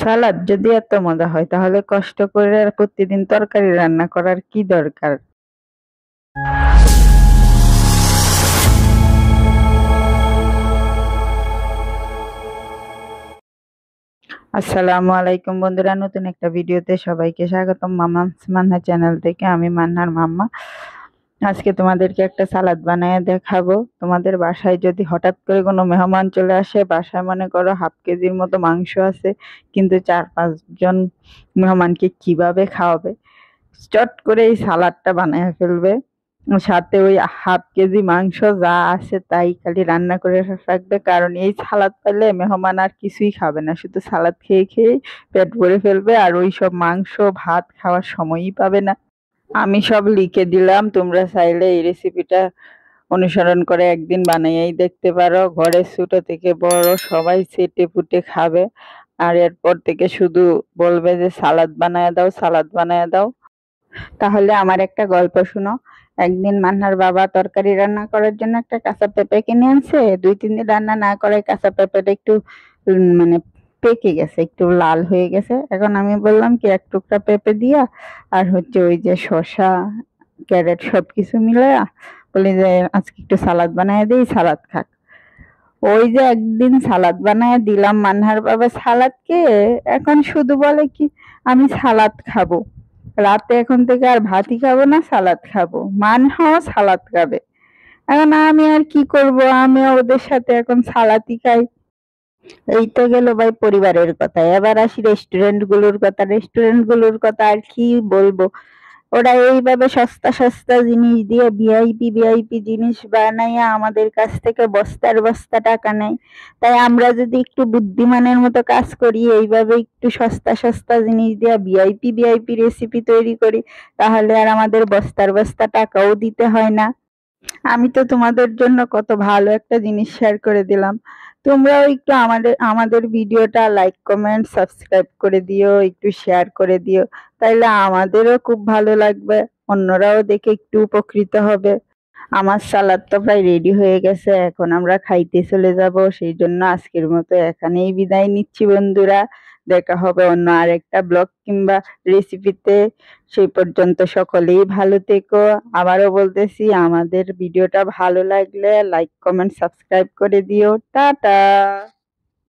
সালাদ যদি এত মজা হয় তাহলে কষ্ট করে আর প্রতিদিন তরকারি রান্না করার কি দরকার? আসসালামু আলাইকুম বন্ধুরা, নতুন একটা ভিডিওতে সবাইকে স্বাগতম। মাম্মামস মান্না চ্যানেল থেকে আমি মান্নার মাম্মা। আজকে তোমাদেরকে একটা সালাদ বানায় দেখাবো। তোমাদের বাসায় যদি হঠাৎ করে কোনো মেহমান চলে আসে, বাসায় মনে করো হাফ কেজির মতো মাংস আছে, কিন্তু 4-5 জন মেহমানকে কিভাবে খাওয়াবে, চট করে এই সালাদটা বানায় ফেলবে। সাথে ওই হাফ কেজি মাংস যা আছে তাই খালি রান্না করে রাখবে, কারণ এই সালাদ পেলে মেহমান আর কিছুই খাবে না, শুধু সালাদ খেয়ে খেয়ে পেট ভরে ফেলবে, আর ওই সব মাংস ভাত খাওয়ার সময়ই পাবে না। আমি সব লিখে দিলাম, তোমরা চাইলে এই রেসিপিটা অনুসরণ করে একদিন বানাইয়াই দেখতে পারো। ঘরের ছোট থেকে বড় সবাই চেটে পুটে খাবে। আর এরপর থেকে শুধু বলবে যে সালাদ বানায় দাও, সালাদ বানায় দাও। তাহলে আমার একটা গল্প শুনো। একদিন মান্নার বাবা তরকারি রান্না করার জন্য একটা কাঁচা পেঁপে কিনে আনছে। 2-3 দিন রান্না না করায় কাঁচা পেঁপেটা একটু মানে পেকে গেছে, একটু লাল হয়ে গেছে। এখন আমি বললাম কি, এক টুকরা পেঁপে দিয়া আর হচ্ছে ওই যে শসা, ক্যারেট সবকিছু মিলায়া বলি যে আজকে একটু সালাদ বানায় দিই, সালাদ খাক। ওই যে একদিন সালাদ বানায় দিলাম, মান্নার বাবা সালাদ খেয়ে এখন শুধু বলে কি আমি সালাদ খাবো। রাতে এখন থেকে আর ভাতই খাবো না, সালাদ খাবো। মানহাও সালাদ খাবে। এখন আমি আর কি করব, আমি ওদের সাথে এখন সালাদই খাই। এই তো গেল ভাই পরিবারের কথা। এবার আসি রেস্টুরেন্ট গুলোর কথা। রেস্টুরেন্ট গুলোর কথা আর কি বলবো, ওরা এইভাবে সস্তা সস্তা জিনিস দিয়ে ভিআইপি ভিআইপি জিনিস বানাইয়া আমাদের কাছ থেকে বস্তার বস্তা টাকা নেয়। তাই আমরা যদি একটু বুদ্ধিমানের মতো কাজ করি, এইভাবে একটু সস্তা সস্তা জিনিস দিয়ে ভিআইপি ভিআইপি রেসিপি তৈরি করি, তাহলে আর আমাদের বস্তার বস্তা টাকাও দিতে হয় না। আমি তো তোমাদের জন্য কত ভালো একটা জিনিস শেয়ার করে দিলাম। তোমরাও একটু আমাদের আমাদের ভিডিওটা লাইক কমেন্ট সাবস্ক্রাইব করে দিও, একটু শেয়ার করে দিও। তাইলে আমাদেরও খুব ভালো লাগবে, অন্যরাও দেখে একটু উপকৃত হবে। আমার সালাদ তো প্রায় রেডি হয়ে গেছে, এখন আমরা খাইতে চলে যাব। সেই জন্য আজকের মতো এখানেই বিদায় নিচ্ছি বন্ধুরা। দেখা হবে অন্য আরেকটা ব্লগ কিংবা রেসিপিতে। সেই পর্যন্ত সকলেই ভালো থেকো। আবারও বলতেছি, আমাদের ভিডিওটা ভালো লাগলে লাইক কমেন্ট সাবস্ক্রাইব করে দিও। টাটা।